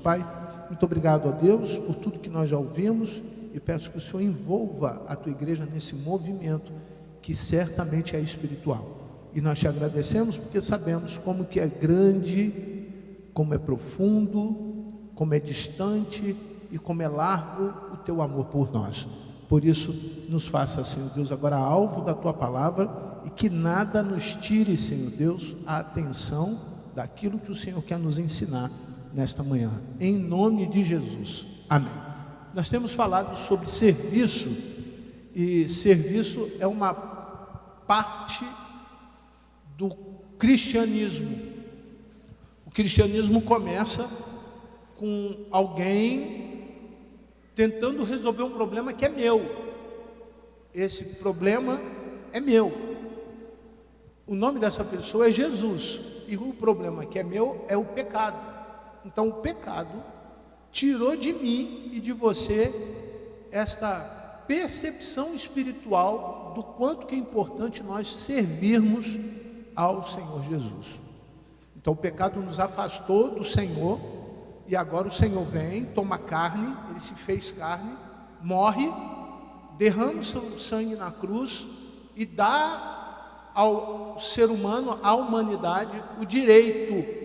Pai, muito obrigado a Deus por tudo que nós já ouvimos e peço que o Senhor envolva a tua igreja nesse movimento que certamente é espiritual. E nós te agradecemos porque sabemos como que é grande, como é profundo, como é distante e como é largo o teu amor por nós. Por isso, nos faça, Senhor Deus, agora alvo da tua palavra e que nada nos tire, Senhor Deus, a atenção daquilo que o Senhor quer nos ensinar nesta manhã. Em nome de Jesus. Amém. Nós temos falado sobre serviço e serviço é uma parte do cristianismo. O cristianismo começa com alguém tentando resolver um problema que é meu. Esse problema é meu. O nome dessa pessoa é Jesus. E o problema que é meu é o pecado. Então o pecado tirou de mim e de você esta percepção espiritual do quanto que é importante nós servirmos ao Senhor Jesus. Então o pecado nos afastou do Senhor. E agora o Senhor vem, toma carne, Ele se fez carne, morre, derrama o seu sangue na cruz e dá ao ser humano, à humanidade, o direito.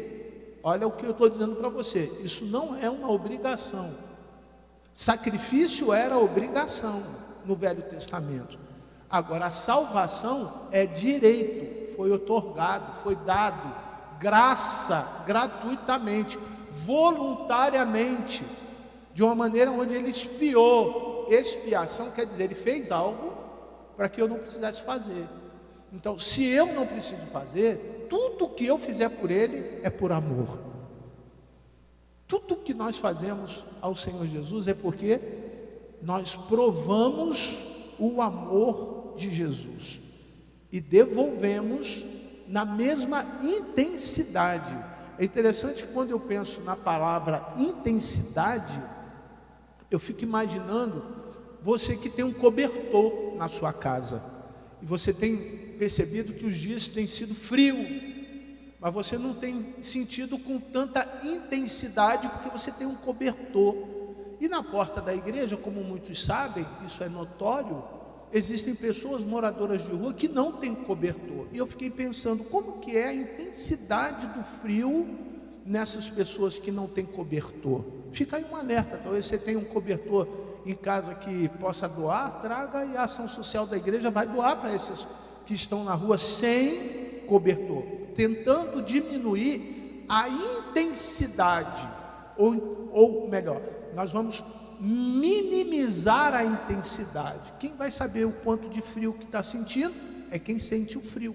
Olha o que eu estou dizendo para você, isso não é uma obrigação. Sacrifício era obrigação no Velho Testamento. Agora a salvação é direito, foi otorgado, foi dado, graça, gratuitamente, voluntariamente, de uma maneira onde ele expiou. Expiação quer dizer, ele fez algo para que eu não precisasse fazer. Então, se eu não preciso fazer, tudo que eu fizer por ele é por amor. Tudo que nós fazemos ao Senhor Jesus é porque nós provamos o amor de Jesus e devolvemos na mesma intensidade. É interessante que quando eu penso na palavra intensidade, eu fico imaginando você que tem um cobertor na sua casa, e você tem percebido que os dias têm sido frios, mas você não tem sentido com tanta intensidade, porque você tem um cobertor. E na porta da igreja, como muitos sabem, isso é notório, existem pessoas moradoras de rua que não têm cobertor. E eu fiquei pensando, como que é a intensidade do frio nessas pessoas que não têm cobertor? Fica aí um alerta, talvez você tenha um cobertor em casa que possa doar, traga, e a ação social da igreja vai doar para esses que estão na rua sem cobertor, tentando diminuir a intensidade, ou melhor, nós vamos minimizar a intensidade. Quem vai saber o quanto de frio que está sentindo é quem sente o frio.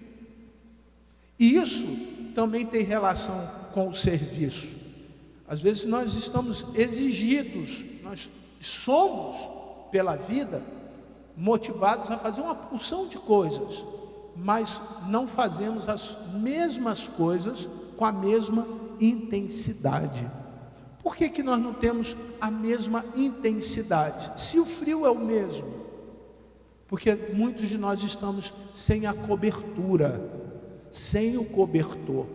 E isso também tem relação com o serviço. Às vezes nós estamos exigidos, nós somos pela vida motivados a fazer uma porção de coisas, mas não fazemos as mesmas coisas com a mesma intensidade. Por que que nós não temos a mesma intensidade? Se o frio é o mesmo, porque muitos de nós estamos sem a cobertura, sem o cobertor.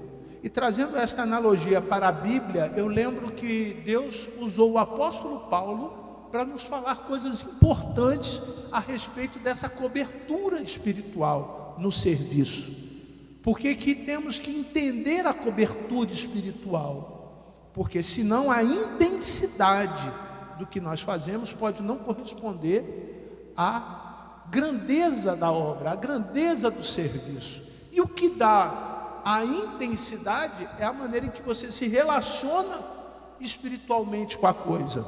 E trazendo esta analogia para a Bíblia, eu lembro que Deus usou o apóstolo Paulo para nos falar coisas importantes a respeito dessa cobertura espiritual no serviço. Por que que temos que entender a cobertura espiritual? Porque senão a intensidade do que nós fazemos pode não corresponder à grandeza da obra, à grandeza do serviço. E o que dá a intensidade é a maneira em que você se relaciona espiritualmente com a coisa.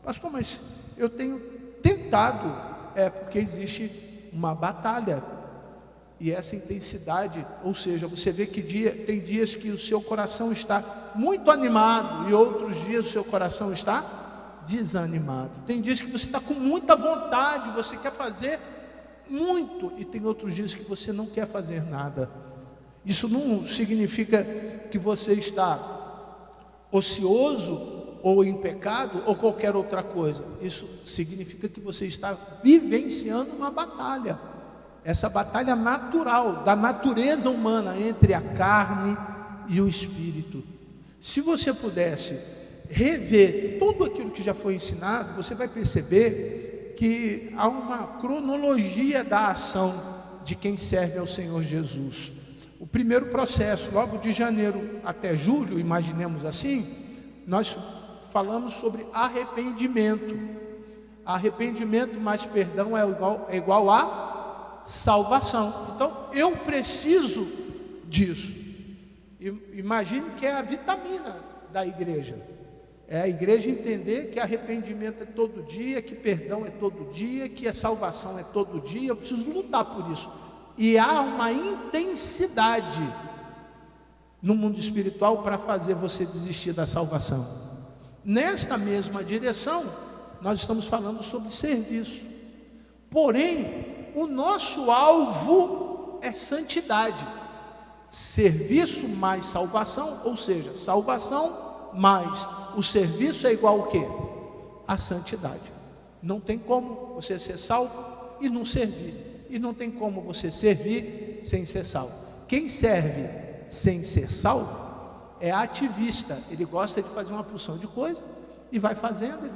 Pastor, mas eu tenho tentado, porque existe uma batalha. E essa intensidade, ou seja, você vê que tem dias que o seu coração está muito animado e outros dias o seu coração está desanimado. Tem dias que você está com muita vontade, você quer fazer muito, e tem outros dias que você não quer fazer nada. Isso não significa que você está ocioso ou em pecado ou qualquer outra coisa. Isso significa que você está vivenciando uma batalha. Essa batalha natural, da natureza humana, entre a carne e o espírito. Se você pudesse rever tudo aquilo que já foi ensinado, você vai perceber que há uma cronologia da ação de quem serve ao Senhor Jesus. O primeiro processo, logo de janeiro até julho, imaginemos assim, nós falamos sobre arrependimento. Arrependimento mais perdão é igual a salvação. Então, eu preciso disso. Imagine que é a vitamina da igreja. É a igreja entender que arrependimento é todo dia, que perdão é todo dia, que a salvação é todo dia. Eu preciso lutar por isso. E há uma intensidade no mundo espiritual para fazer você desistir da salvação. Nesta mesma direção, nós estamos falando sobre serviço. Porém, o nosso alvo é santidade. Serviço mais salvação, ou seja, salvação mais o serviço é igual ao quê? A santidade. Não tem como você ser salvo e não servir. E não tem como você servir sem ser salvo. Quem serve sem ser salvo é ativista. Ele gosta de fazer uma porção de coisa e vai fazendo,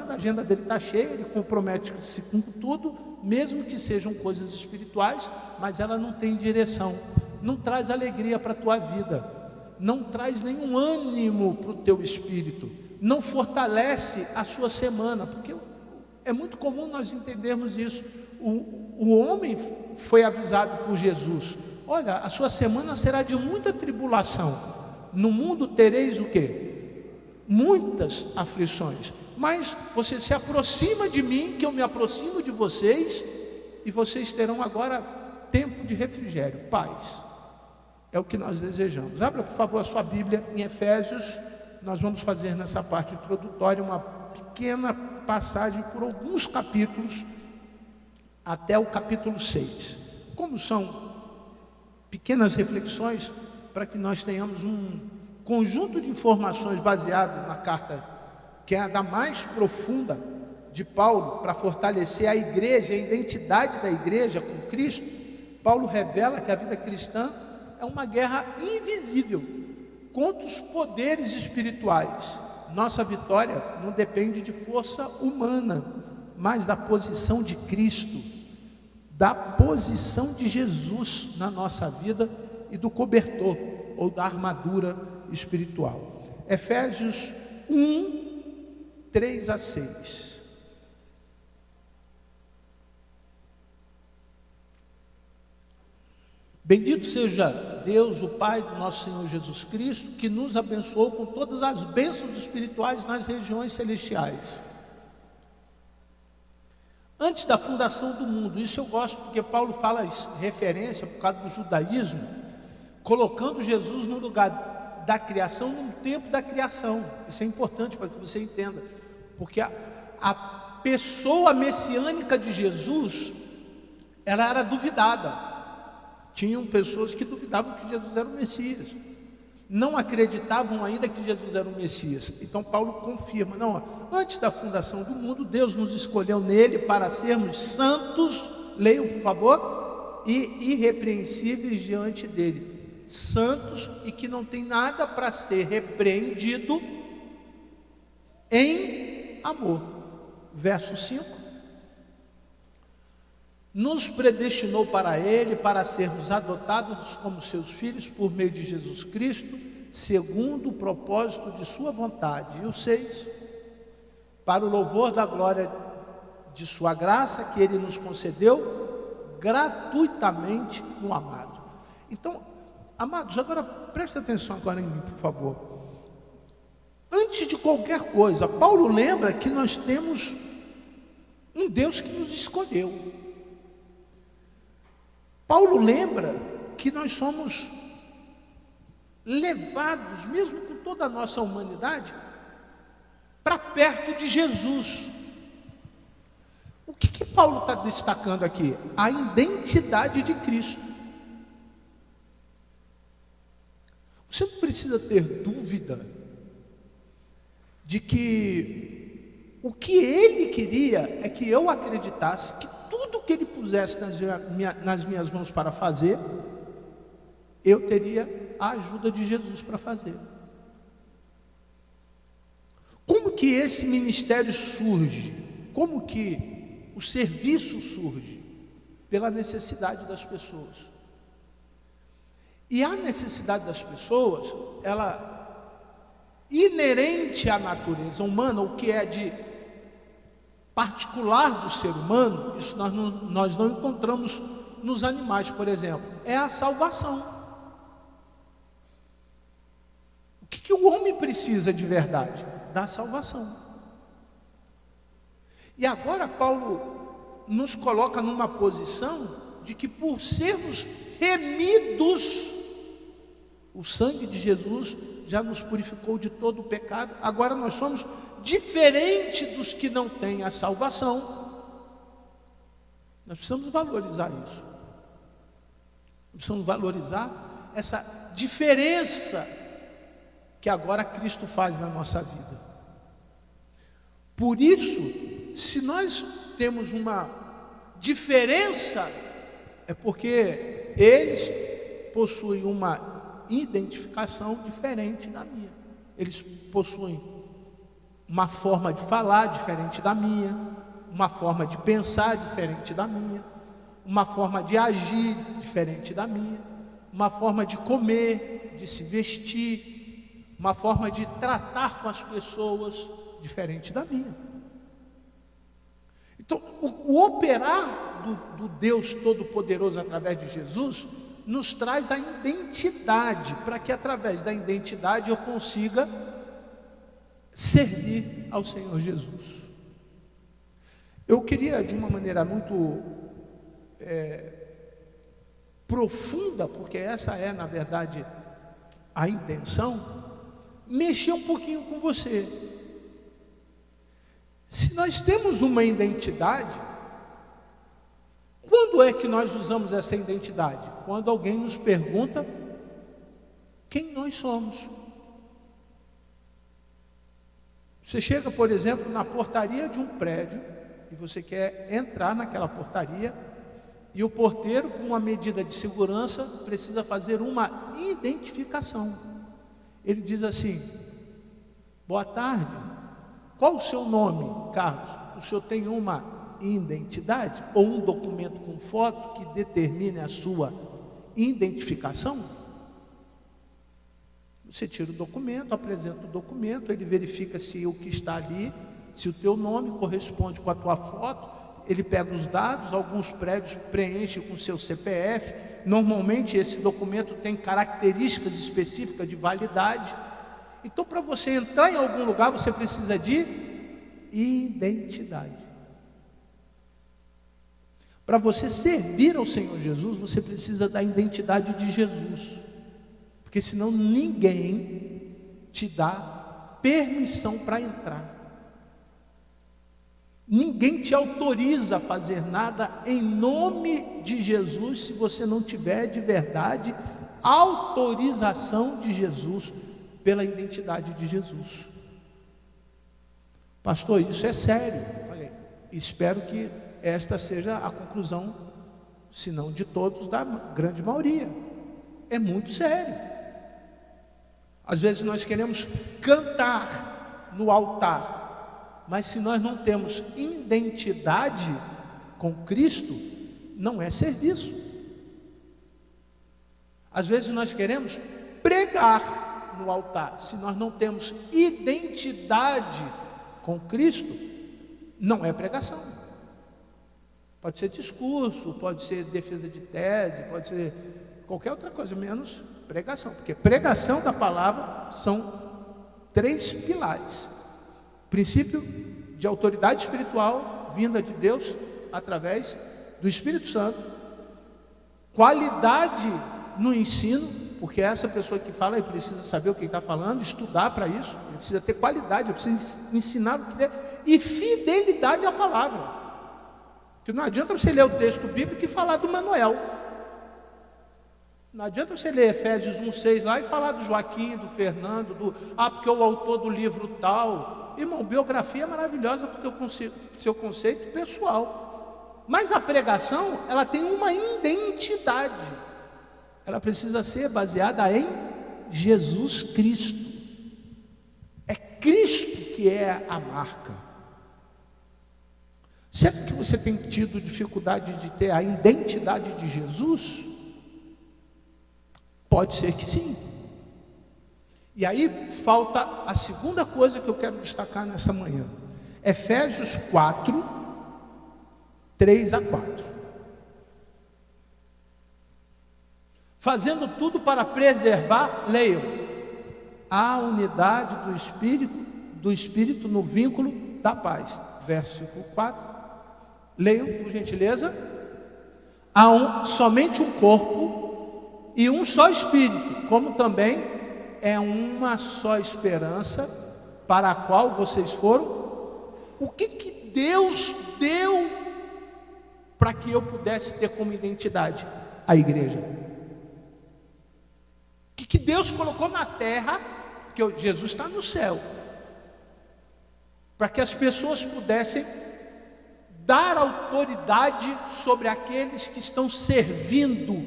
a agenda dele está cheia, ele compromete-se com tudo, mesmo que sejam coisas espirituais, mas ela não tem direção, não traz alegria para a tua vida, não traz nenhum ânimo para o teu espírito, não fortalece a sua semana, porque é muito comum nós entendermos isso. O homem foi avisado por Jesus: olha, a sua semana será de muita tribulação, no mundo tereis o quê? Muitas aflições, mas você se aproxima de mim, que eu me aproximo de vocês, e vocês terão agora tempo de refrigério, paz. É o que nós desejamos. Abra, por favor, a sua Bíblia em Efésios. Nós vamos fazer nessa parte introdutória uma pequena passagem por alguns capítulos, até o capítulo 6. Como são pequenas reflexões, para que nós tenhamos um conjunto de informações baseado na carta, que é a da mais profunda de Paulo, para fortalecer a igreja, a identidade da igreja com Cristo. Paulo revela que a vida cristã é uma guerra invisível contra os poderes espirituais. Nossa vitória não depende de força humana, mas da posição de Cristo, da posição de Jesus na nossa vida e do cobertor ou da armadura espiritual. Efésios 1, 3 a 6. Bendito seja Deus, o Pai do nosso Senhor Jesus Cristo, que nos abençoou com todas as bênçãos espirituais nas regiões celestiais. Antes da fundação do mundo, isso eu gosto porque Paulo fala referência por causa do judaísmo, colocando Jesus no lugar da criação, no tempo da criação. Isso é importante para que você entenda, porque a pessoa messiânica de Jesus, ela era duvidada. Tinham pessoas que duvidavam que Jesus era o Messias, não acreditavam ainda que Jesus era o Messias. Então Paulo confirma: não, antes da fundação do mundo, Deus nos escolheu nele para sermos santos, leiam por favor, e irrepreensíveis diante dele, santos e que não tem nada para ser repreendido, em amor. Verso 5: nos predestinou para Ele, para sermos adotados como seus filhos por meio de Jesus Cristo, segundo o propósito de sua vontade. E o 6: para o louvor da glória de sua graça, que Ele nos concedeu gratuitamente no amado. Então, amados, agora preste atenção agora em mim, por favor. Antes de qualquer coisa, Paulo lembra que nós temos um Deus que nos escolheu. Paulo lembra que nós somos levados, mesmo com toda a nossa humanidade, para perto de Jesus. O que Paulo está destacando aqui? A identidade de Cristo. Você não precisa ter dúvida de que o que ele queria é que eu acreditasse que tudo que ele pusesse nas minhas mãos para fazer, eu teria a ajuda de Jesus para fazer. que esse ministério surge? Como que o serviço surge? Pela necessidade das pessoas. E a necessidade das pessoas, ela inerente à natureza humana, o que é de particular do ser humano, isso nós não encontramos nos animais, por exemplo, é a salvação. O que o homem precisa de verdade? Da salvação. E agora Paulo nos coloca numa posição de que, por sermos remidos, o sangue de Jesus já nos purificou de todo o pecado. Agora nós somos diferentes dos que não têm a salvação. Nós precisamos valorizar isso. Nós precisamos valorizar essa diferença que agora Cristo faz na nossa vida. Por isso, se nós temos uma diferença, é porque eles possuem uma identificação diferente da minha. Eles possuem uma forma de falar diferente da minha, uma forma de pensar diferente da minha, uma forma de agir diferente da minha, uma forma de comer, de se vestir, uma forma de tratar com as pessoas diferente da minha. Então, o operar do Deus Todo-Poderoso através de Jesus nos traz a identidade, para que através da identidade eu consiga servir ao Senhor Jesus. Eu queria, de uma maneira muito profunda, porque essa é, na verdade, a intenção, mexer um pouquinho com você. Se nós temos uma identidade, quando é que nós usamos essa identidade? Quando alguém nos pergunta quem nós somos. Você chega, por exemplo, na portaria de um prédio e você quer entrar naquela portaria e o porteiro, com uma medida de segurança, precisa fazer uma identificação. Ele diz assim: boa tarde, qual o seu nome, Carlos? O senhor tem uma identidade ou um documento com foto que determine a sua identificação? Você tira o documento, apresenta o documento, ele verifica se o que está ali, se o teu nome corresponde com a tua foto, ele pega os dados, alguns prédios preenchem com seu CPF, normalmente esse documento tem características específicas de validade. Então, para você entrar em algum lugar, você precisa de identidade. Para você servir ao Senhor Jesus, você precisa da identidade de Jesus, porque senão ninguém te dá permissão para entrar. Ninguém te autoriza a fazer nada em nome de Jesus, se você não tiver de verdade autorização de Jesus, pela identidade de Jesus. Pastor, isso é sério. Falei, espero que esta seja a conclusão, se não de todos, da grande maioria. É muito sério. Às vezes nós queremos cantar no altar, mas se nós não temos identidade com Cristo, não é serviço. Às vezes nós queremos pregar no altar, se nós não temos identidade com Cristo, não é pregação. Pode ser discurso, pode ser defesa de tese, pode ser qualquer outra coisa, menos pregação. Porque pregação da palavra são 3 pilares: princípio de autoridade espiritual vinda de Deus através do Espírito Santo, qualidade no ensino, porque essa pessoa que fala, ele precisa saber o que está falando, estudar para isso, ele precisa ter qualidade, ele precisa ensinar o que é, e fidelidade à palavra. Porque não adianta você ler o texto bíblico e falar do Manuel. Não adianta você ler Efésios 1:6 lá e falar do Joaquim, do Fernando, porque o autor do livro tal. Irmão, biografia é maravilhosa porque o seu conceito pessoal. Mas a pregação, ela tem uma identidade. Ela precisa ser baseada em Jesus Cristo. É Cristo que é a marca. Será que você tem tido dificuldade de ter a identidade de Jesus? Pode ser que sim. E aí falta a segunda coisa que eu quero destacar nessa manhã. Efésios 4, 3 a 4. Fazendo tudo para preservar, leiam, a unidade do Espírito no vínculo da paz. Versículo 4. Leiam, por gentileza. Há somente um corpo e um só Espírito, como também é uma só esperança para a qual vocês foram. O que Deus deu para que eu pudesse ter como identidade a igreja? O que Deus colocou na terra, porque Jesus está no céu, para que as pessoas pudessem dar autoridade sobre aqueles que estão servindo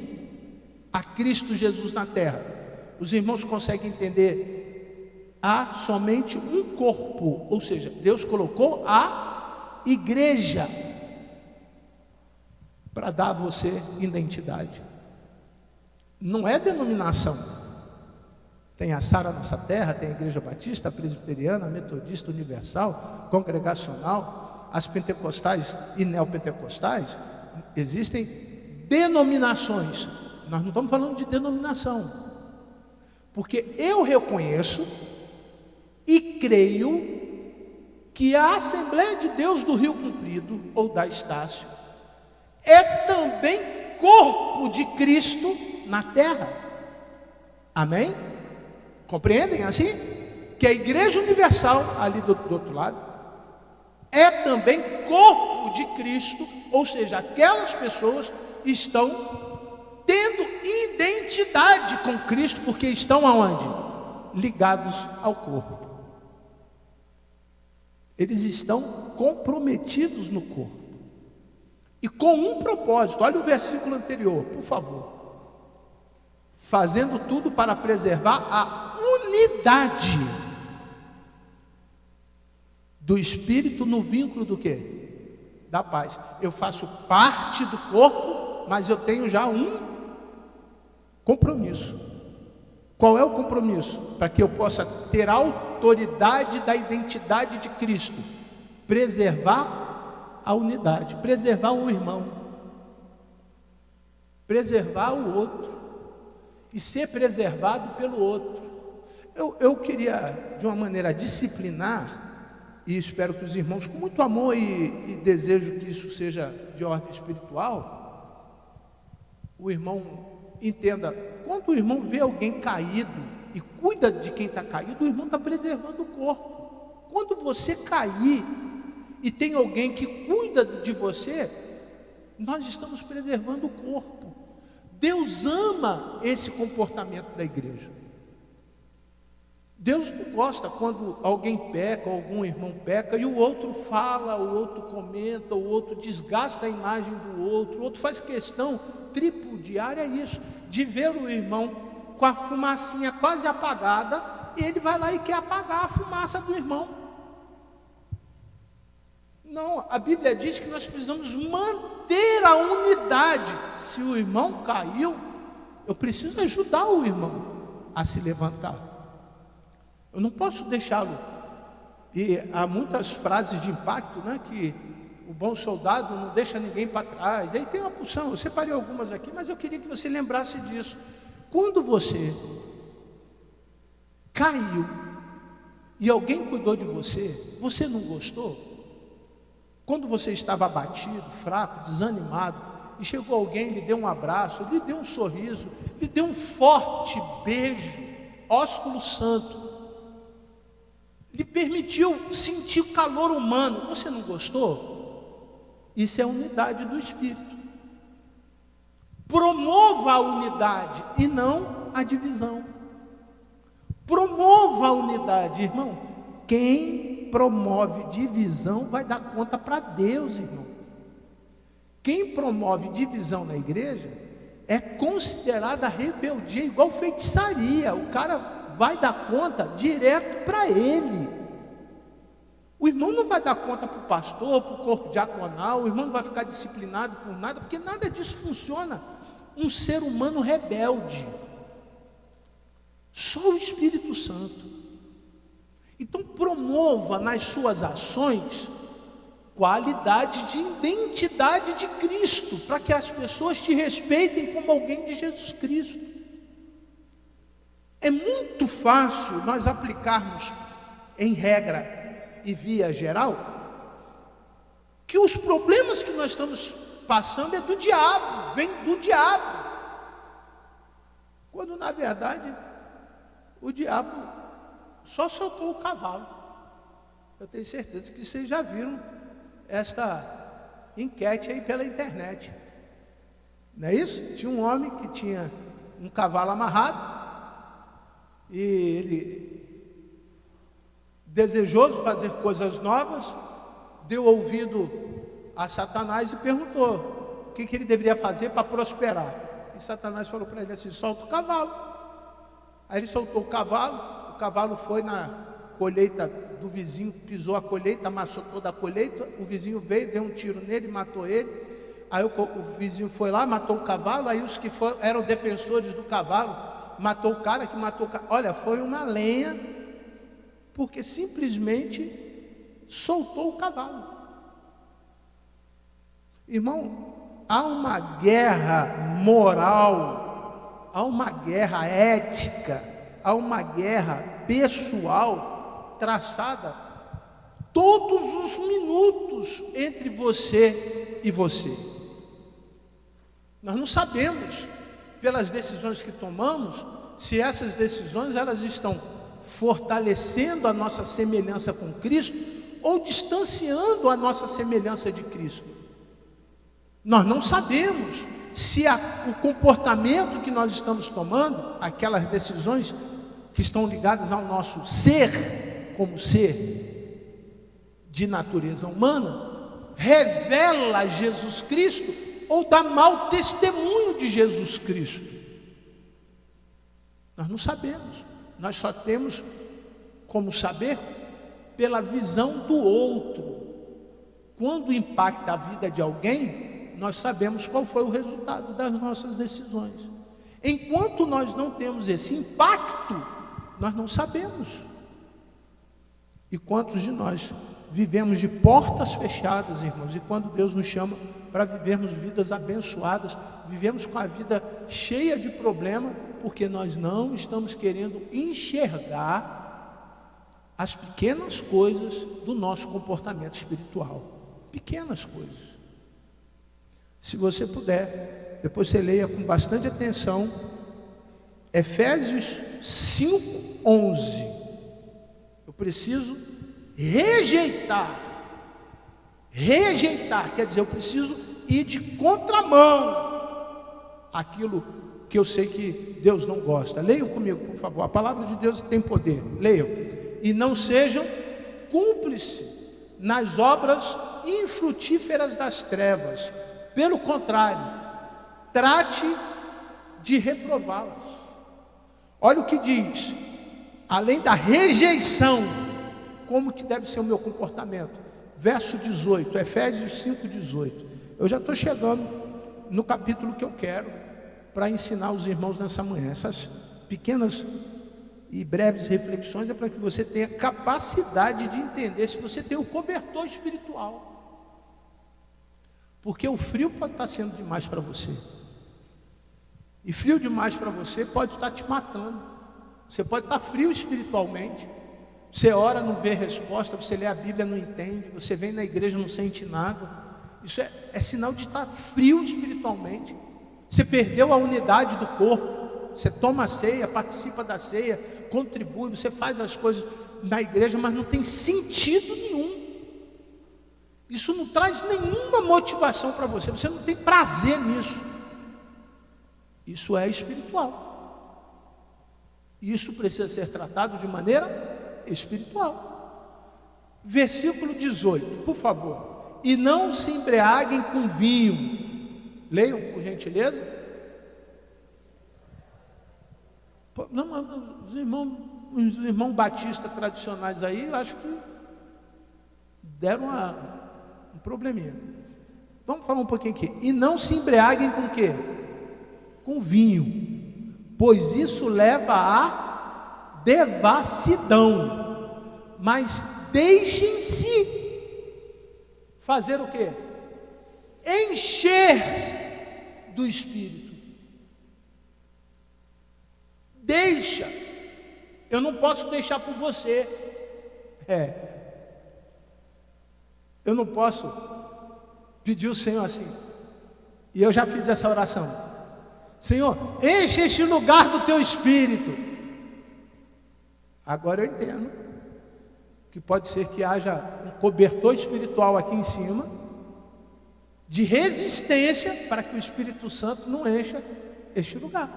a Cristo Jesus na terra. Os irmãos conseguem entender? Há somente um corpo, ou seja, Deus colocou a igreja para dar a você identidade. Não é denominação. Tem a Sara Nossa Terra, tem a Igreja Batista, a Presbiteriana, a Metodista, Universal, Congregacional, as pentecostais e neopentecostais. Existem denominações. Nós não estamos falando de denominação. Porque eu reconheço e creio que a Assembleia de Deus do Rio Comprido, ou da Estácio, é também corpo de Cristo na terra. Amém? Compreendem assim? Que a Igreja Universal, ali do outro lado, é também corpo de Cristo, ou seja, aquelas pessoas estão tendo identidade com Cristo, porque estão aonde? Ligados ao corpo. Eles estão comprometidos no corpo. E com um propósito. Olha o versículo anterior, por favor. Fazendo tudo para preservar a unidade do Espírito no vínculo do quê? Da paz. Eu faço parte do corpo, mas eu tenho já um compromisso. Qual é o compromisso? Para que eu possa ter a autoridade da identidade de Cristo. Preservar a unidade, preservar o irmão, preservar o outro e ser preservado pelo outro. Eu queria, de uma maneira disciplinar, e espero que os irmãos, com muito amor e desejo que isso seja de ordem espiritual, o irmão entenda, quando o irmão vê alguém caído e cuida de quem está caído, o irmão está preservando o corpo. Quando você cair e tem alguém que cuida de você, nós estamos preservando o corpo. Deus ama esse comportamento da igreja. Deus não gosta quando alguém peca, algum irmão peca, e o outro fala, o outro comenta, o outro desgasta a imagem do outro, o outro faz questão tripudiária, é isso, de ver o irmão com a fumacinha quase apagada, e ele vai lá e quer apagar a fumaça do irmão. Não, a Bíblia diz que nós precisamos manter a unidade. Se o irmão caiu, eu preciso ajudar o irmão a se levantar. Eu não posso deixá-lo. E há muitas frases de impacto, né, que o bom soldado não deixa ninguém para trás. Aí tem uma porção, eu separei algumas aqui, mas eu queria que você lembrasse disso. Quando você caiu e alguém cuidou de você, você não gostou? Quando você estava abatido, fraco, desanimado, e chegou alguém, lhe deu um abraço, lhe deu um sorriso, lhe deu um forte beijo, ósculo santo, lhe permitiu sentir o calor humano, você não gostou? Isso é a unidade do Espírito. Promova a unidade e não a divisão. Promova a unidade, irmão. Quem promove divisão vai dar conta para Deus, irmão. Quem promove divisão na igreja é considerada rebeldia, igual feitiçaria. O cara vai dar conta direto para ele. irmão não vai dar conta para o pastor, para o corpo diaconal, o irmão não vai ficar disciplinado por nada, porque nada disso funciona. Um ser humano rebelde, só o Espírito Santo. Então promova nas suas ações qualidade de identidade de Cristo, para que as pessoas te respeitem como alguém de Jesus Cristo. É muito fácil nós aplicarmos em regra e via geral que os problemas que nós estamos passando é do diabo, vem do diabo, quando na verdade o diabo só soltou o cavalo. Eu tenho certeza que vocês já viram esta enquete aí pela internet, não é isso? Tinha um homem que tinha um cavalo amarrado e ele, desejoso de fazer coisas novas, deu ouvido a Satanás e perguntou o que ele deveria fazer para prosperar. E Satanás falou para ele assim: solta o cavalo. Aí ele soltou o cavalo foi na colheita do vizinho, pisou a colheita, amassou toda a colheita, o vizinho veio, deu um tiro nele, matou ele. Aí o vizinho foi lá, matou o cavalo. Aí os que eram defensores do cavalo, matou o cara que matou o cavalo. Olha, foi uma lenha, porque simplesmente soltou o cavalo. Irmão, há uma guerra moral, há uma guerra ética, há uma guerra pessoal traçada todos os minutos entre você e você. Nós não sabemos, pelas decisões que tomamos, se essas decisões elas estão fortalecendo a nossa semelhança com Cristo ou distanciando a nossa semelhança de Cristo. Nós não sabemos se o comportamento que nós estamos tomando, aquelas decisões que estão ligadas ao nosso ser, como ser de natureza humana, revela Jesus Cristo ou dá mau testemunho de Jesus Cristo. Nós não sabemos, nós só temos como saber pela visão do outro. Quando impacta a vida de alguém, nós sabemos qual foi o resultado das nossas decisões. Enquanto nós não temos esse impacto, nós não sabemos. E quantos de nós vivemos de portas fechadas, irmãos, e quando Deus nos chama para vivermos vidas abençoadas, vivemos com a vida cheia de problema, porque nós não estamos querendo enxergar as pequenas coisas do nosso comportamento espiritual. Pequenas coisas. Se você puder, depois você leia com bastante atenção Efésios 5:11. Eu preciso rejeitar, quer dizer, eu preciso ir de contramão aquilo que eu sei que Deus não gosta. Leiam comigo, por favor, a palavra de Deus tem poder. Leiam. E não sejam cúmplices nas obras infrutíferas das trevas. Pelo contrário, trate de reprová-las. Olha o que diz, além da rejeição, como que deve ser o meu comportamento. Verso 18, Efésios 5:18. Eu já estou chegando no capítulo que eu quero para ensinar os irmãos nessa manhã. Essas pequenas e breves reflexões é para que você tenha capacidade de entender se você tem o cobertor espiritual. Porque o frio pode estar sendo demais para você. E frio demais para você pode estar te matando. Você pode estar frio espiritualmente. Você ora, não vê resposta. Você lê a Bíblia, não entende. Você vem na igreja, não sente nada. Isso é sinal de estar frio espiritualmente. Você perdeu a unidade do corpo. Você toma a ceia, participa da ceia, contribui, você faz as coisas na igreja, mas não tem sentido nenhum. Isso não traz nenhuma motivação para você. Você não tem prazer nisso. Isso é espiritual. Isso precisa ser tratado de maneira espiritual. Versículo 18, por favor. E não se embriaguem com vinho. Leiam, por gentileza. Não, os irmãos batistas tradicionais aí, eu acho que deram um probleminha. Vamos falar um pouquinho aqui. E não se embriaguem com o quê? Com vinho, pois isso leva à devassidão. Mas deixem-se fazer o quê? Encher do Espírito. Deixa. Eu não posso deixar por você. Eu não posso pedir ao Senhor assim. E eu já fiz essa oração. Senhor, enche este lugar do teu Espírito. Agora eu entendo que pode ser que haja um cobertor espiritual aqui em cima, de resistência, para que o Espírito Santo não encha este lugar.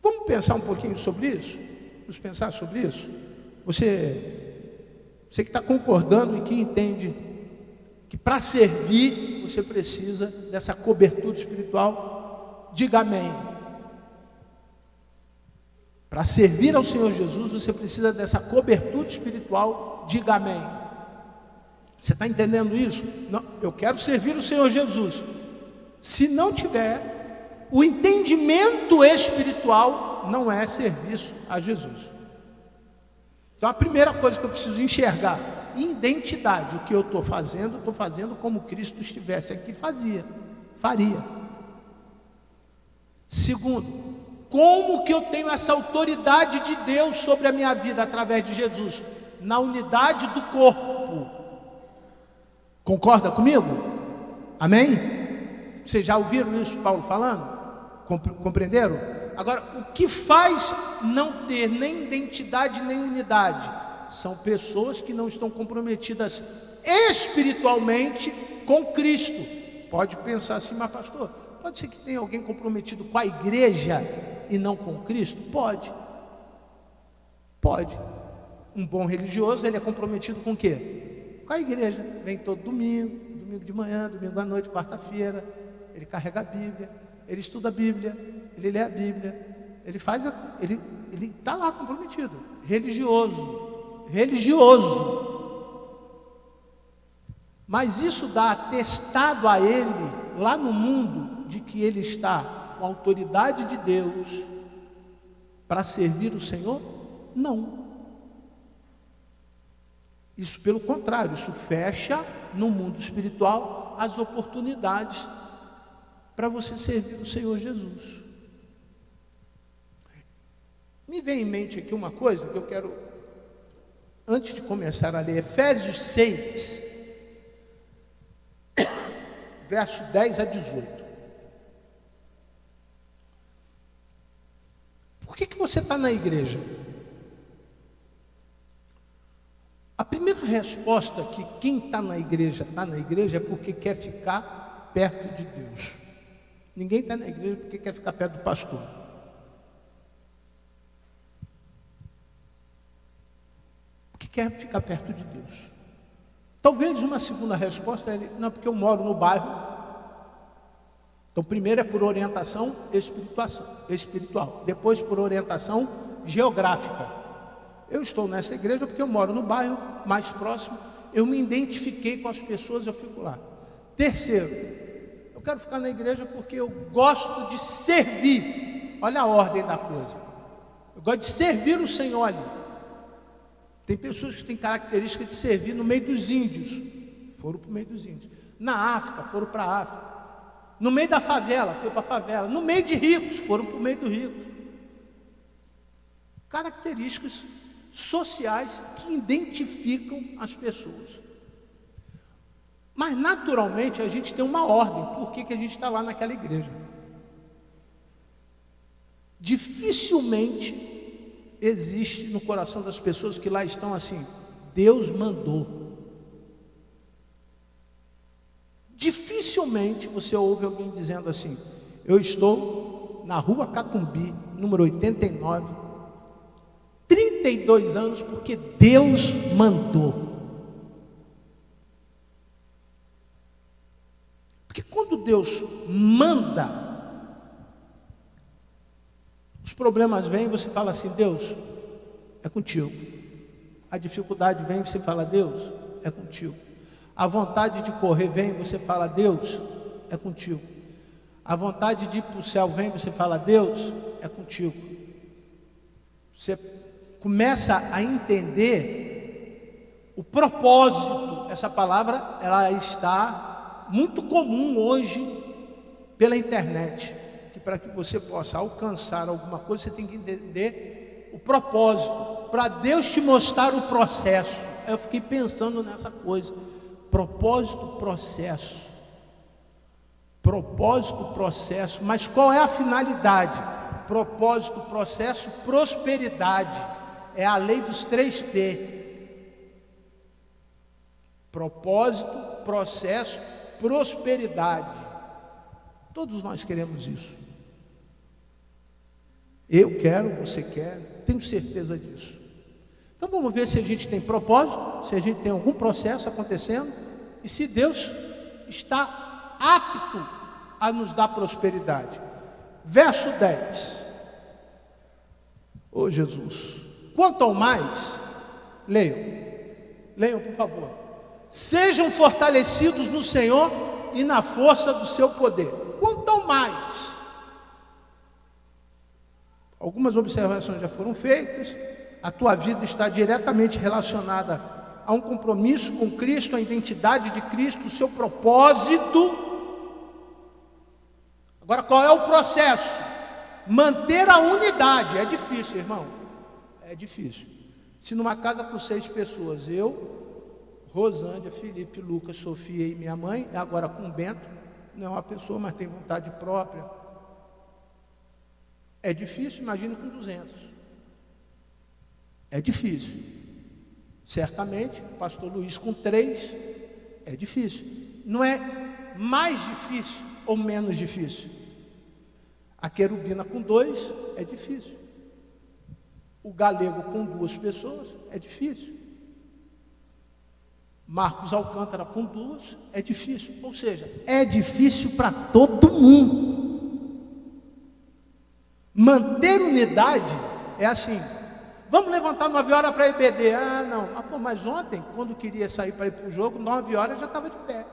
Vamos pensar um pouquinho sobre isso? Vamos pensar sobre isso? Você que está concordando e que entende que para servir você precisa dessa cobertura espiritual, diga amém. Para servir ao Senhor Jesus você precisa dessa cobertura espiritual, diga amém. Você está entendendo isso? Não, eu quero servir o Senhor Jesus. Se não tiver o entendimento espiritual, não é serviço a Jesus. Então a primeira coisa que eu preciso enxergar, identidade. O que eu estou fazendo como Cristo estivesse aqui faria. Segundo, como que eu tenho essa autoridade de Deus sobre a minha vida através de Jesus? Na unidade do corpo. Concorda comigo? Amém? Vocês já ouviram isso Paulo falando? Compreenderam? Agora, o que faz não ter nem identidade nem unidade? São pessoas que não estão comprometidas espiritualmente com Cristo. Pode pensar assim, mas pastor, pode ser que tenha alguém comprometido com a igreja e não com Cristo? Pode. Um bom religioso, ele é comprometido com o quê? Com a igreja. Vem todo domingo de manhã, domingo à noite, quarta-feira, ele carrega a Bíblia, ele estuda a Bíblia, ele lê a Bíblia, ele está lá comprometido, religioso. Mas isso dá atestado a ele, lá no mundo, de que ele está com a autoridade de Deus para servir o Senhor? Não. Isso pelo contrário, isso fecha no mundo espiritual as oportunidades para você servir o Senhor Jesus. Me vem em mente aqui uma coisa que eu quero, antes de começar a ler, Efésios 6, verso 10 a 18. Por que você está na igreja? A primeira resposta que quem está na igreja é porque quer ficar perto de Deus. Ninguém está na igreja porque quer ficar perto do pastor. Porque quer ficar perto de Deus. Talvez uma segunda resposta é, não, porque eu moro no bairro. Então primeiro é por orientação espiritual, depois por orientação geográfica. Eu estou nessa igreja porque eu moro no bairro mais próximo, eu me identifiquei com as pessoas, eu fico lá. Terceiro, eu quero ficar na igreja porque eu gosto de servir. Olha a ordem da coisa. Eu gosto de servir o Senhor ali. Tem pessoas que têm característica de servir no meio dos índios. Foram para o meio dos índios. Na África, foram para a África. No meio da favela, foi para a favela. No meio de ricos, foram para o meio dos ricos. Características sociais que identificam as pessoas. Mas naturalmente a gente tem uma ordem. Por que a gente está lá naquela igreja? Dificilmente existe no coração das pessoas que lá estão assim, Deus mandou. Dificilmente você ouve alguém dizendo assim, eu estou na rua Catumbi, número 89, 32 anos porque Deus mandou. Porque quando Deus manda, os problemas vêm e você fala assim, Deus, é contigo. A dificuldade vem, você fala: Deus, é contigo. A vontade de correr vem, você fala: Deus, é contigo. A vontade de ir para o céu vem, você fala: Deus, é contigo. Você começa a entender o propósito. Essa palavra, ela está muito comum hoje pela internet, que para que você possa alcançar alguma coisa, você tem que entender o propósito, para Deus te mostrar o processo. Eu fiquei pensando nessa coisa: propósito, processo. Propósito, processo. Mas qual é a finalidade? Propósito, processo, prosperidade. É a lei dos 3P. Propósito, processo, prosperidade. Todos nós queremos isso. Eu quero, você quer, tenho certeza disso. Então vamos ver se a gente tem propósito, se a gente tem algum processo acontecendo e se Deus está apto a nos dar prosperidade. Verso 10. Ô Jesus, quanto ao mais, leiam por favor. Sejam fortalecidos no Senhor e na força do seu poder. Quanto ao mais. Algumas observações já foram feitas. A tua vida está diretamente relacionada a um compromisso com Cristo, a identidade de Cristo, o seu propósito. Agora, qual é o processo? Manter a unidade. É difícil, irmão. É difícil. Se numa casa com 6 pessoas, eu, Rosângela, Felipe, Lucas, Sofia e minha mãe, agora com Bento, não é uma pessoa, mas tem vontade própria. É difícil, imagina com 200. É difícil. Certamente, o pastor Luiz com 3, é difícil. Não é mais difícil ou menos difícil. A querubina com 2 é difícil. O galego com 2 pessoas é difícil. Marcos Alcântara com 2 é difícil. Ou seja, é difícil para todo mundo. Manter unidade é assim: vamos levantar 9 horas para EBD. Ah, não. Ah, pô, mas ontem, quando queria sair para ir para o jogo, 9 horas já estava de pé.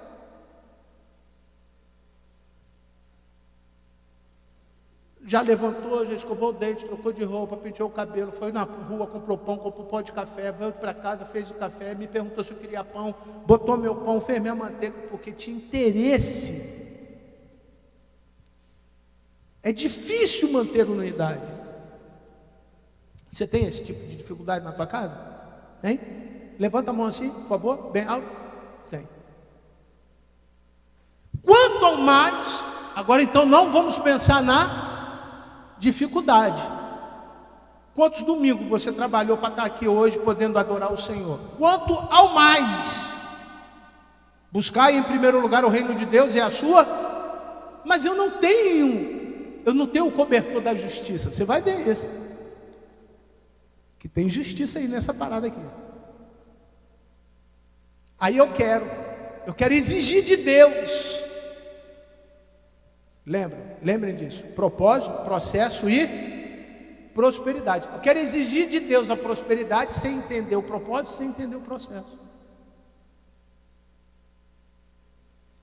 Já levantou, já escovou o dente, trocou de roupa, penteou o cabelo, foi na rua, comprou pão, comprou pó de café, veio para casa, fez o café, me perguntou se eu queria pão, botou meu pão, fez minha manteiga, porque tinha interesse. É difícil manter unidade. Você tem esse tipo de dificuldade na tua casa? Tem? Levanta a mão assim, por favor, bem alto. Tem. Quanto ao mais, agora então não vamos pensar na dificuldade. Quantos domingos você trabalhou para estar aqui hoje podendo adorar o Senhor? Quanto ao mais, buscar em primeiro lugar o reino de Deus e a sua. Mas eu não tenho o cobertor da justiça. Você vai ver esse que tem justiça aí nessa parada aqui. Aí eu quero exigir de Deus. Lembrem disso: propósito, processo e prosperidade. Eu quero exigir de Deus a prosperidade sem entender o propósito, sem entender o processo.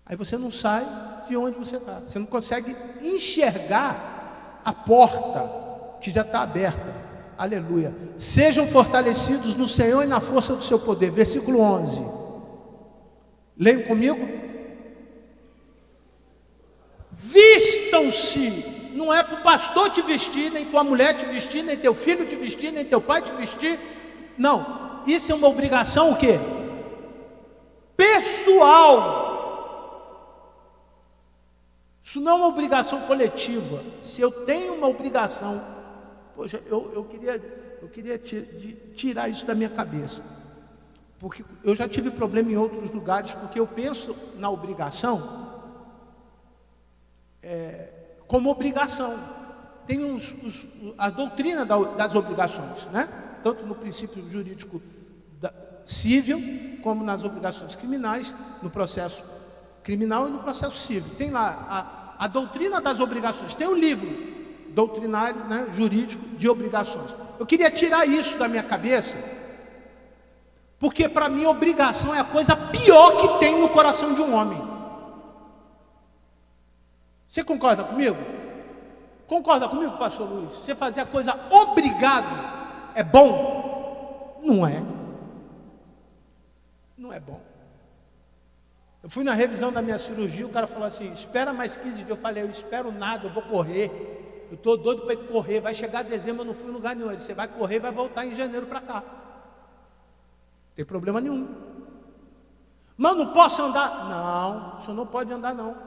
Aí você não sai de onde você está. Você não consegue enxergar a porta que já está aberta. Aleluia. Sejam fortalecidos no Senhor e na força do seu poder. Versículo 11. Leiam comigo. Vistam-se. Não é para o pastor te vestir, nem tua mulher te vestir, nem teu filho te vestir, nem teu pai te vestir. Não. Isso é uma obrigação o quê? Pessoal. Isso não é uma obrigação coletiva. Se eu tenho uma obrigação, poxa, eu queria tirar isso da minha cabeça. Porque eu já tive problema em outros lugares, porque eu penso na obrigação como obrigação. Tem a doutrina das obrigações, né? Tanto no princípio jurídico civil, como nas obrigações criminais, no processo criminal e no processo civil. Tem lá a doutrina das obrigações. Tem um livro doutrinário, né, jurídico de obrigações. Eu queria tirar isso da minha cabeça Porque para mim obrigação é a coisa pior que tem no coração de um homem. Você concorda comigo? Concorda comigo, pastor Luiz? Você fazer a coisa obrigado é bom? Não é. Não é bom. Eu fui na revisão da minha cirurgia, o cara falou assim, espera mais 15 dias. Eu falei, eu espero nada, eu vou correr. Eu estou doido para correr, vai chegar dezembro, eu não fui em lugar nenhum. Ele, você vai correr e vai voltar em janeiro para cá. Não tem problema nenhum. Mas não posso andar? Não, o senhor não pode andar não.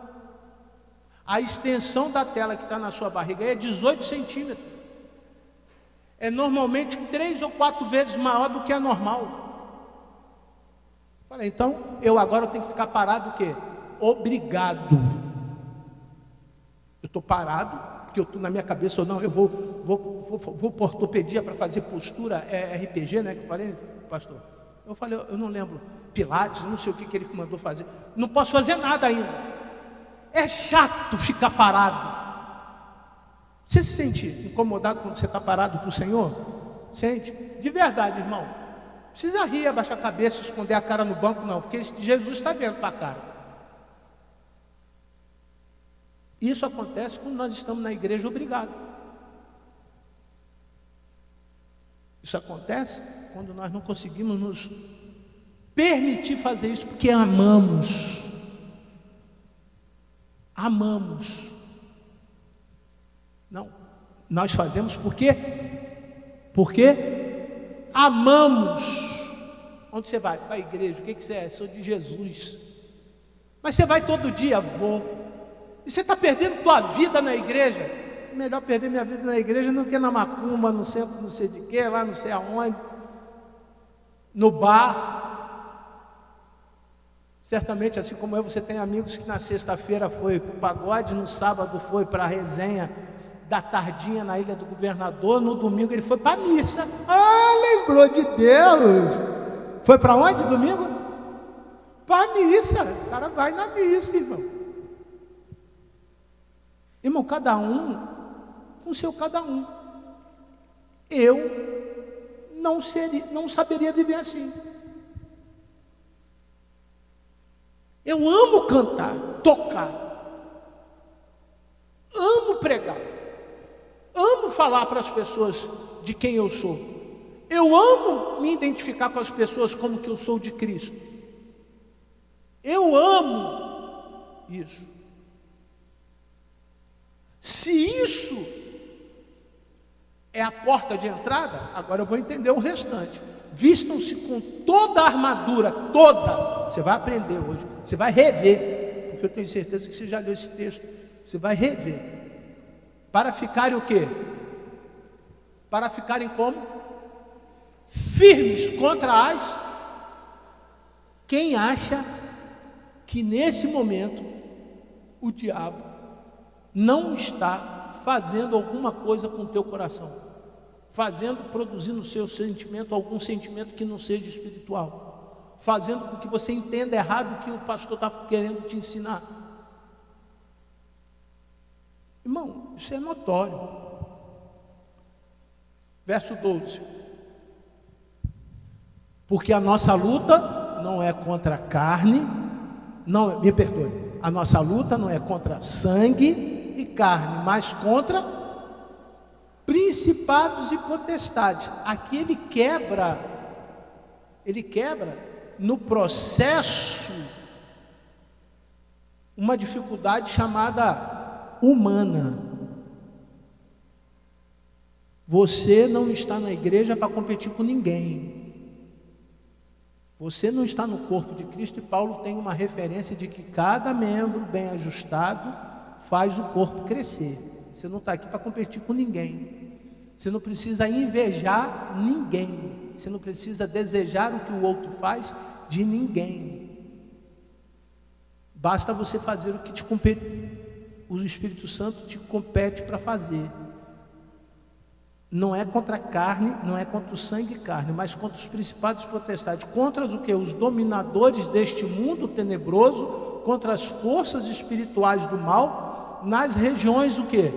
A extensão da tela que está na sua barriga é 18 centímetros. É normalmente 3 ou 4 vezes maior do que a normal. Falei, então eu agora tenho que ficar parado o quê? Obrigado. Eu estou parado, porque eu estou na minha cabeça, ou não, eu vou para ortopedia para fazer postura, RPG, né? Que eu falei, pastor. Eu falei, eu não lembro, Pilates, não sei o que ele mandou fazer. Não posso fazer nada ainda. É chato ficar parado. Você se sente incomodado quando você está parado para o Senhor? Sente? De verdade, irmão. Precisa rir, abaixar a cabeça, esconder a cara no banco, não, porque Jesus está vendo para a cara. Isso acontece quando nós estamos na igreja obrigado. Isso acontece quando nós não conseguimos nos permitir fazer isso porque amamos. Amamos. Não, nós fazemos porque amamos. Onde você vai? Para a igreja. O que você é? Sou de Jesus. Mas você vai todo dia? Vou. E você está perdendo tua vida na igreja? Melhor perder minha vida na igreja do que na macumba, no centro não sei de quê, lá não sei aonde, no bar. Certamente, assim como eu, você tem amigos que na sexta-feira foi para o pagode, no sábado foi para a resenha da tardinha na Ilha do Governador, no domingo ele foi para a missa. Ah, lembrou de Deus! Foi para onde domingo? Para a missa. O cara vai na missa, irmão. Irmão, cada um com o seu cada um. Eu não saberia viver assim. Eu amo cantar, tocar, amo pregar, amo falar para as pessoas de quem eu sou. Eu amo me identificar com as pessoas como que eu sou de Cristo. Eu amo isso. Se isso é a porta de entrada, agora eu vou entender o restante. Vistam-se com toda a armadura, toda. Você vai aprender hoje, você vai rever, porque eu tenho certeza que você já leu esse texto. Você vai rever. Para ficarem o quê? Para ficarem como? Firmes contra as. Quem acha que nesse momento o diabo não está fazendo alguma coisa com o teu coração, produzindo no seu sentimento algum sentimento que não seja espiritual, fazendo com que você entenda errado o que o pastor está querendo te ensinar? Irmão, isso é notório. Verso 12. Porque a nossa luta não é contra a carne, não, me perdoe, a nossa luta não é contra sangue e carne, mas contra principados e potestades. Aqui ele quebra no processo uma dificuldade chamada humana. Você não está na igreja para competir com ninguém. Você não está no corpo de Cristo, e Paulo tem uma referência de que cada membro bem ajustado faz o corpo crescer. Você não está aqui para competir com ninguém. Você não precisa invejar ninguém. Você não precisa desejar o que o outro faz de ninguém. Basta você fazer o que te compete, o Espírito Santo te compete para fazer. Não é contra a carne, não é contra o sangue e carne, mas contra os principados e potestades, contra o que? Os dominadores deste mundo tenebroso, contra as forças espirituais do mal, nas regiões o que?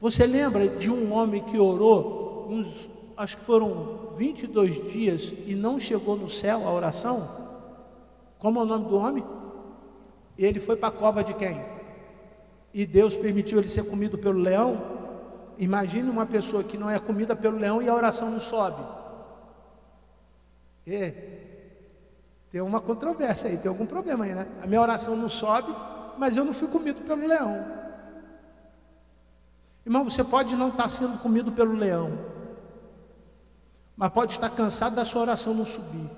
Você lembra de um homem que orou, acho que foram 22 dias e não chegou no céu a oração? Como é o nome do homem? Ele foi para a cova de quem? E Deus permitiu ele ser comido pelo leão? Imagine uma pessoa que não é comida pelo leão e a oração não sobe. Tem uma controvérsia aí, tem algum problema aí, né? A minha oração não sobe, mas eu não fui comido pelo leão. Irmão, você pode não estar sendo comido pelo leão, mas pode estar cansado da sua oração não subir.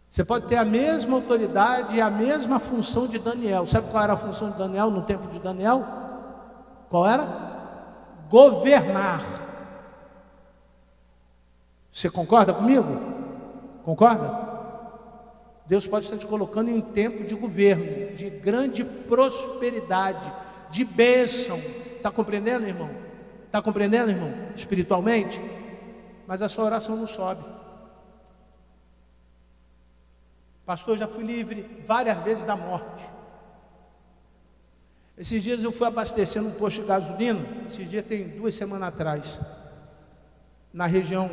Você pode ter a mesma autoridade e a mesma função de Daniel. Sabe qual era a função de Daniel no tempo de Daniel? Qual era? Governar. Você concorda comigo? Concorda? Deus pode estar te colocando em um tempo de governo, de grande prosperidade, de bênção. Está compreendendo, irmão? Está compreendendo, irmão? Espiritualmente? Mas a sua oração não sobe. Pastor, já fui livre várias vezes da morte. Esses dias eu fui abastecer num posto de gasolina. Esses dias tem 2 semanas atrás, na região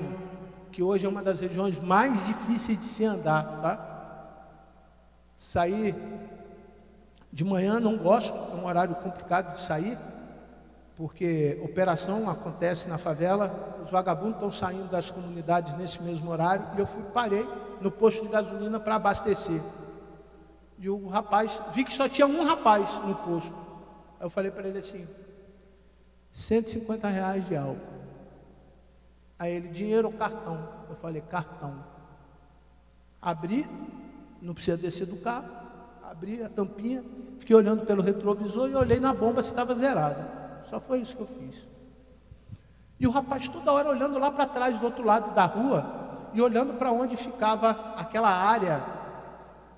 que hoje é uma das regiões mais difíceis de se andar, tá? Sair de manhã não gosto, é um horário complicado de sair, porque operação acontece na favela, os vagabundos estão saindo das comunidades nesse mesmo horário, e eu parei no posto de gasolina para abastecer. E o rapaz, vi que só tinha um rapaz no posto. Aí eu falei para ele assim: R$150 de álcool. Aí ele: dinheiro ou cartão? Eu falei: cartão. Abri, não precisa descer do carro, abri a tampinha, fiquei olhando pelo retrovisor e olhei na bomba se estava zerada. Só foi isso que eu fiz. E o rapaz toda hora olhando lá para trás, do outro lado da rua, e olhando para onde ficava aquela área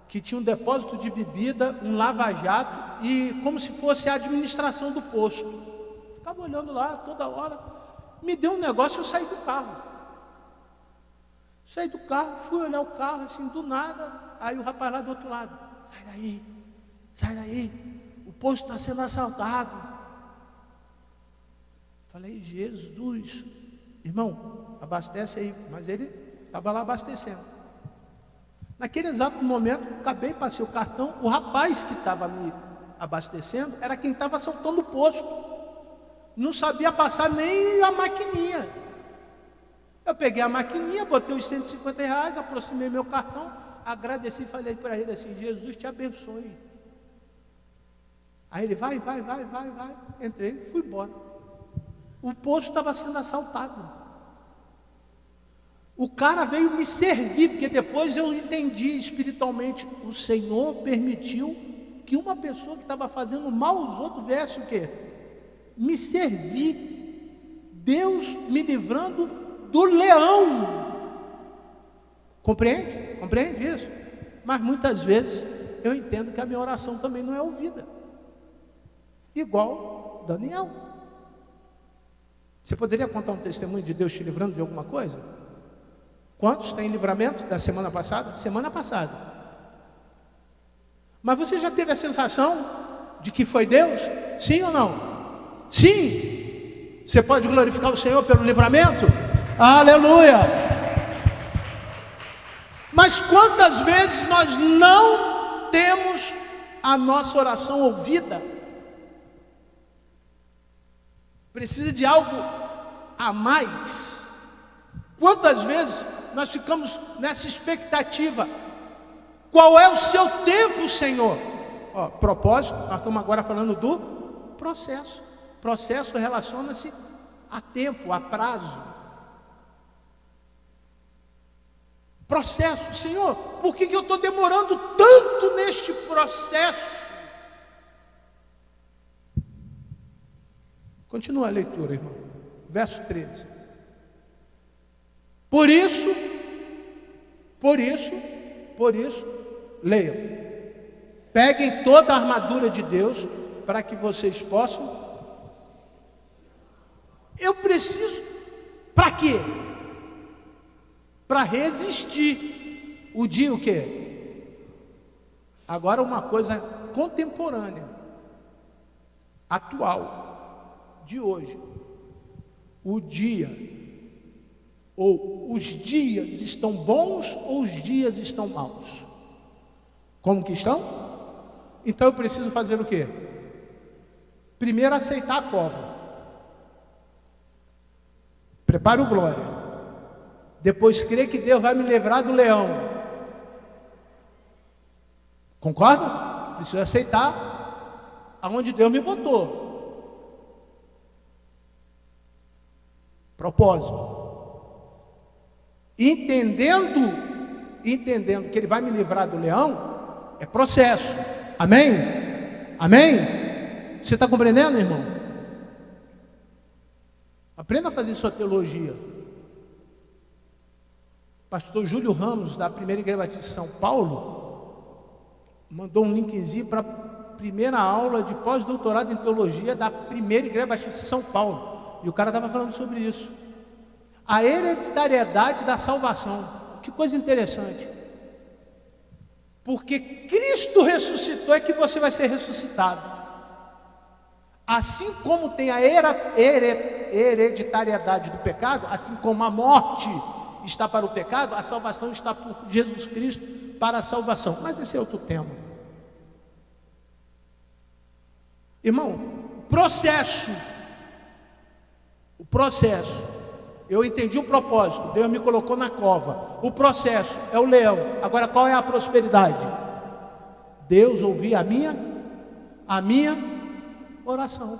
que tinha um depósito de bebida, um lava-jato, e como se fosse a administração do posto. Ficava olhando lá toda hora. Me deu um negócio, eu saí do carro. Saí do carro, fui olhar o carro, assim, do nada. Aí o rapaz lá do outro lado: sai daí, o posto está sendo assaltado. Falei: Jesus, irmão, abastece aí. Mas ele estava lá abastecendo. Naquele exato momento, acabei, passei o cartão. O rapaz que estava me abastecendo era quem estava assaltando o posto. Não sabia passar nem a maquininha. Eu peguei a maquininha, botei os R$150, aproximei meu cartão, agradeci e falei para ele assim: Jesus te abençoe. Aí ele: vai. Entrei, fui embora. O posto estava sendo assaltado. O cara veio me servir, porque depois eu entendi espiritualmente. O Senhor permitiu que uma pessoa que estava fazendo mal aos outros viesse o quê? Me servir. Deus me livrando do leão. Compreende? Compreende isso? Mas muitas vezes eu entendo que a minha oração também não é ouvida. Igual Daniel. Você poderia contar um testemunho de Deus te livrando de alguma coisa? Quantos têm livramento da semana passada? Semana passada. Mas você já teve a sensação de que foi Deus? Sim ou não? Sim! Você pode glorificar o Senhor pelo livramento? Aleluia! Mas quantas vezes nós não temos a nossa oração ouvida? Precisa de algo a mais. Quantas vezes nós ficamos nessa expectativa? Qual é o seu tempo, Senhor? Propósito, nós estamos agora falando do processo. Processo relaciona-se a tempo, a prazo. Processo: Senhor, por que eu estou demorando tanto neste processo? Continua a leitura, irmão. Verso 13. Por isso, leiam. Peguem toda a armadura de Deus para que vocês possam. Eu preciso, para quê? Para resistir. O dia o quê? Agora uma coisa contemporânea, atual, de hoje. O dia Ou os dias estão bons ou os dias estão maus? Como que estão? Então eu preciso fazer o quê? Primeiro aceitar a cova. Prepare o glória. Depois crer que Deus vai me livrar do leão. Concorda? Preciso aceitar aonde Deus me botou. Propósito. Entendendo que Ele vai me livrar do leão, é processo. Amém? Amém? Você está compreendendo, irmão? Aprenda a fazer sua teologia. Pastor Júlio Ramos, da Primeira Igreja Batista de São Paulo, mandou um linkzinho para a primeira aula de pós-doutorado em teologia da Primeira Igreja Batista de São Paulo. E o cara estava falando sobre isso. A hereditariedade da salvação. Que coisa interessante. Porque Cristo ressuscitou é que você vai ser ressuscitado. Assim como tem a hereditariedade do pecado, assim como a morte está para o pecado, a salvação está por Jesus Cristo para a salvação. Mas esse é outro tema. Irmão, o processo. Eu entendi o propósito, Deus me colocou na cova. O processo é o leão. Agora qual é a prosperidade? Deus ouvir a minha oração.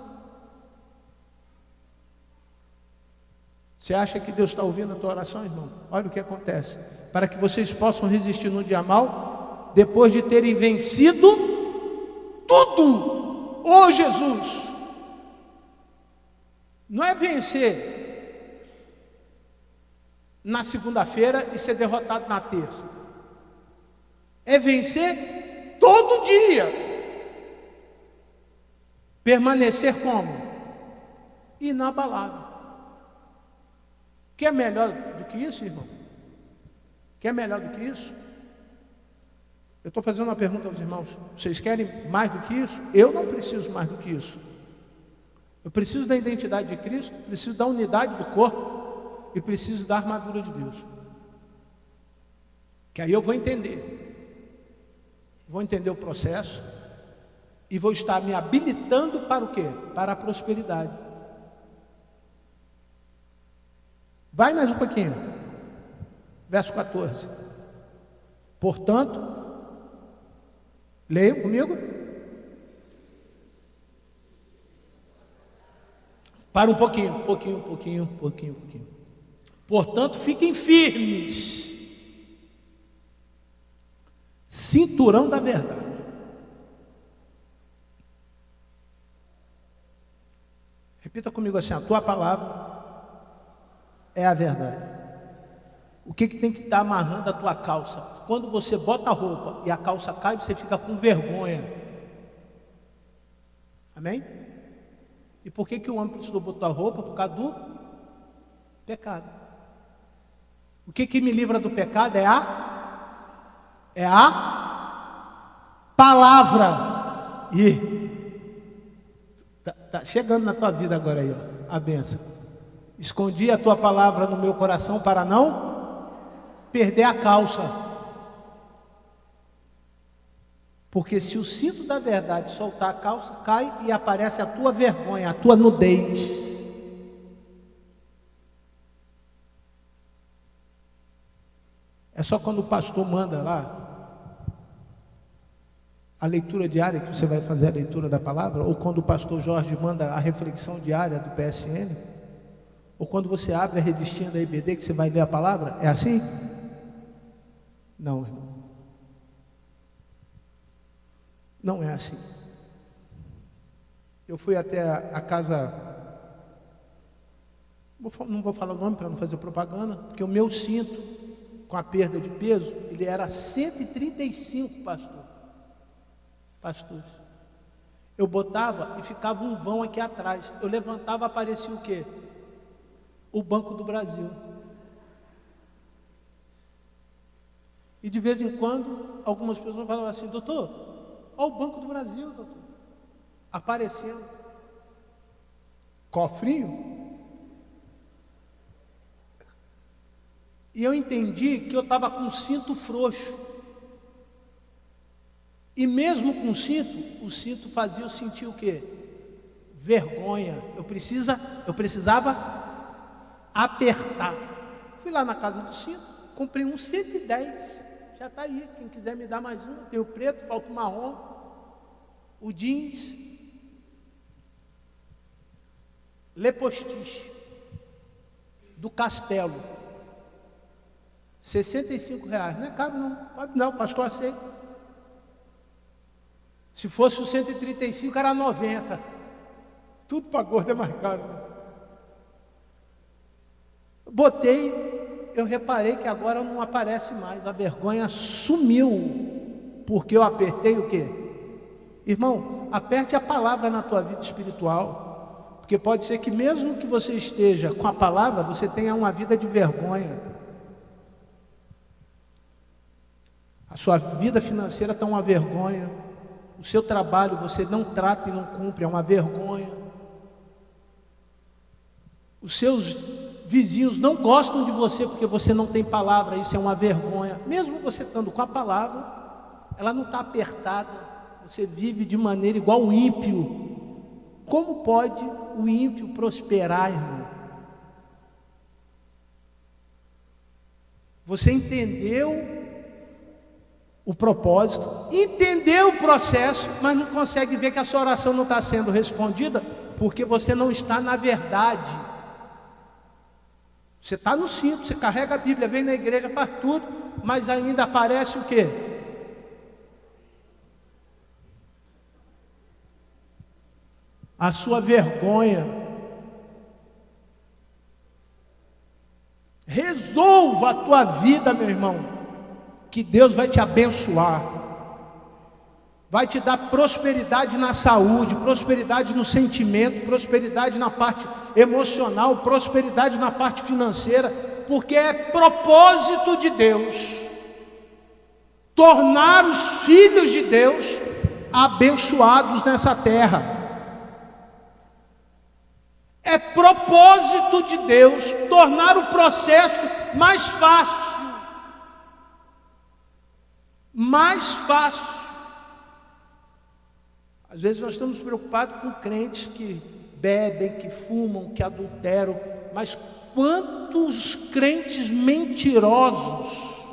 Você acha que Deus está ouvindo a tua oração, irmão? Olha o que acontece. Para que vocês possam resistir no dia mal, depois de terem vencido tudo. Ô Jesus! Não é vencer na segunda-feira e ser derrotado na terça. É vencer todo dia. Permanecer como? Inabalável. Quer melhor do que isso, irmão? Quer melhor do que isso? Eu estou fazendo uma pergunta aos irmãos. Vocês querem mais do que isso? Eu não preciso mais do que isso. Eu preciso da identidade de Cristo, preciso da unidade do corpo e preciso da armadura de Deus. Que aí eu vou entender. Vou entender o processo e vou estar me habilitando para o quê? Para a prosperidade. Vai mais um pouquinho. Verso 14. Portanto, leiam comigo. Para um pouquinho. Portanto, fiquem firmes. Cinturão da verdade. Repita comigo assim: a tua palavra é a verdade. O que tem que estar amarrando a tua calça? Quando você bota a roupa e a calça cai, você fica com vergonha. Amém? E por que o homem precisou botar a roupa? Por causa do pecado. O que me livra do pecado é a palavra. E tá chegando na tua vida agora aí, ó, a bênção. Escondi a tua palavra no meu coração para não perder a calça. Porque se o cinto da verdade soltar a calça, cai e aparece a tua vergonha, a tua nudez. É só quando o pastor manda lá a leitura diária, que você vai fazer a leitura da palavra, ou quando o pastor Jorge manda a reflexão diária do PSN, ou quando você abre a revistinha da IBD que você vai ler a palavra, é assim? Não, irmão. Não é assim. Eu fui até a casa, não vou falar o nome para não fazer propaganda, porque o meu cinto, com a perda de peso, ele era 135, pastores. Eu botava e ficava um vão aqui atrás. Eu levantava, aparecia o quê? O Banco do Brasil. E de vez em quando, algumas pessoas falavam assim: doutor, olha o Banco do Brasil, doutor. Apareceu. Cofrinho. E eu entendi que eu estava com o cinto frouxo. E mesmo com o cinto fazia eu sentir o quê? Vergonha. Eu precisava apertar. Fui lá na casa do cinto, comprei um 110. Já está aí, quem quiser me dar mais um. Tem o preto, falta o marrom, o jeans, Le Postiche, do Castelo, R$65. Não é caro não, pode não, o pastor aceita. Se fosse o 135 era 90. Tudo para gordo é mais caro. Botei. Eu reparei que agora não aparece mais, a vergonha sumiu, porque eu apertei o quê? Irmão, aperte a palavra na tua vida espiritual, porque pode ser que mesmo que você esteja com a palavra, você tenha uma vida de vergonha. A sua vida financeira está uma vergonha, o seu trabalho você não trata e não cumpre, é uma vergonha. Os seus vizinhos não gostam de você porque você não tem palavra, isso é uma vergonha. Mesmo você estando com a palavra, ela não está apertada, você vive de maneira igual o ímpio. Como pode o ímpio prosperar, irmão? Você entendeu o propósito, entendeu o processo, mas não consegue ver que a sua oração não está sendo respondida, porque você não está na verdade. Você está no cinto, você carrega a Bíblia, vem na igreja, faz tudo, mas ainda aparece o quê? A sua vergonha. Resolva a tua vida, meu irmão, que Deus vai te abençoar. Vai te dar prosperidade na saúde, prosperidade no sentimento, prosperidade na parte emocional, prosperidade na parte financeira, porque é propósito de Deus tornar os filhos de Deus abençoados nessa terra. É propósito de Deus tornar o processo mais fácil. Mais fácil. Às vezes nós estamos preocupados com crentes que bebem, que fumam, que adulteram, mas quantos crentes mentirosos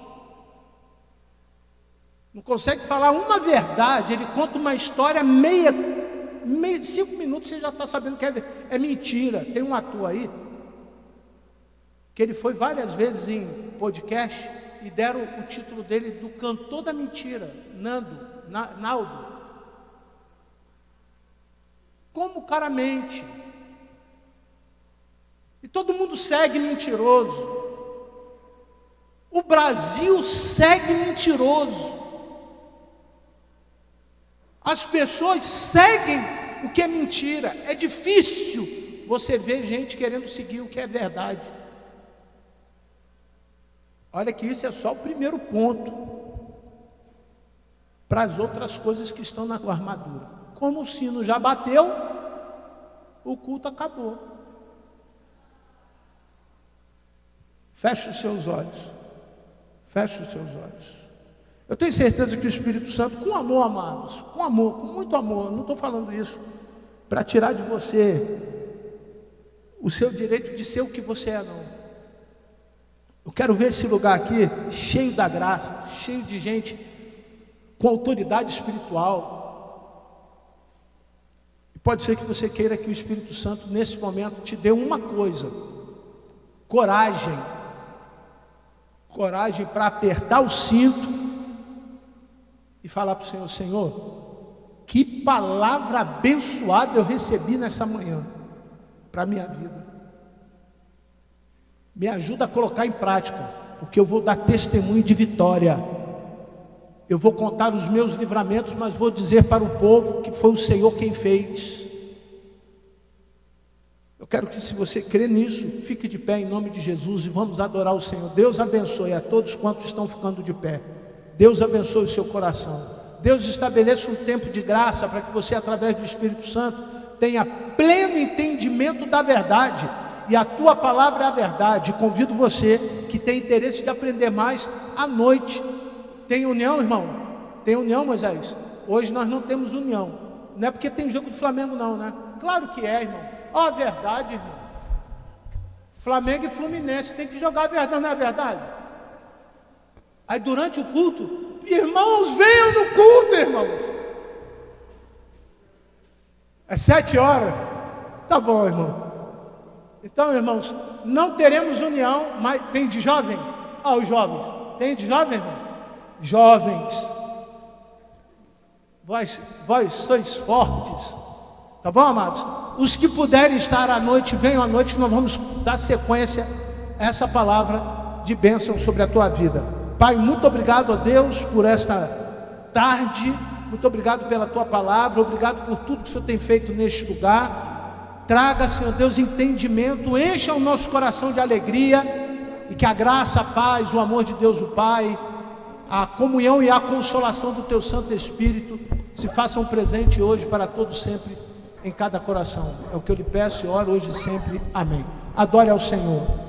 não consegue falar uma verdade, ele conta uma história 5 minutos você já está sabendo que é mentira. Tem um ator aí que ele foi várias vezes em podcast e deram o título dele do cantor da mentira, Naldo. Como o cara mente. E todo mundo segue mentiroso. O Brasil segue mentiroso. As pessoas seguem o que é mentira. É difícil você ver gente querendo seguir o que é verdade. Olha que isso é só o primeiro ponto para as outras coisas que estão na tua armadura. Como o sino já bateu, o culto acabou. Feche os seus olhos. Feche os seus olhos. Eu tenho certeza que o Espírito Santo, com amor, amados, com amor, com muito amor, não estou falando isso para tirar de você o seu direito de ser o que você é, não. Eu quero ver esse lugar aqui cheio da graça, cheio de gente com autoridade espiritual. Pode ser que você queira que o Espírito Santo nesse momento te dê uma coisa: coragem. Coragem para apertar o cinto e falar para o Senhor: Senhor, que palavra abençoada eu recebi nessa manhã para a minha vida. Me ajuda a colocar em prática, porque eu vou dar testemunho de vitória. Eu vou contar os meus livramentos, mas vou dizer para o povo que foi o Senhor quem fez. Eu quero que, se você crê nisso, fique de pé em nome de Jesus e vamos adorar o Senhor. Deus abençoe a todos quantos estão ficando de pé. Deus abençoe o seu coração. Deus estabeleça um tempo de graça para que você, através do Espírito Santo, tenha pleno entendimento da verdade e a tua palavra é a verdade. Convido você que tem interesse de aprender mais à noite. Tem união, irmão? Tem união, Moisés? Hoje nós não temos união. Não é porque tem jogo do Flamengo não, né? Claro que é, irmão. Ó, a verdade, irmão. Flamengo e Fluminense tem que jogar a verdade, não é verdade? Aí durante o culto, irmãos, venham no culto, irmãos. É 7 horas. Tá bom, irmão. Então, irmãos, não teremos união, mas tem de jovem? Ah, os jovens. Tem de jovem, irmão? Jovens. Vós sois fortes. Tá bom, amados? Os que puderem estar à noite, venham à noite, nós vamos dar sequência a essa palavra de bênção sobre a tua vida. Pai, muito obrigado a Deus por esta tarde. Muito obrigado pela tua palavra. Obrigado por tudo que o Senhor tem feito neste lugar. Traga, Senhor Deus, entendimento, encha o nosso coração de alegria, e que a graça, a paz, o amor de Deus o Pai, a comunhão e a consolação do Teu Santo Espírito se façam presente hoje para todos sempre em cada coração. É o que eu lhe peço e oro hoje e sempre. Amém. Adore ao Senhor.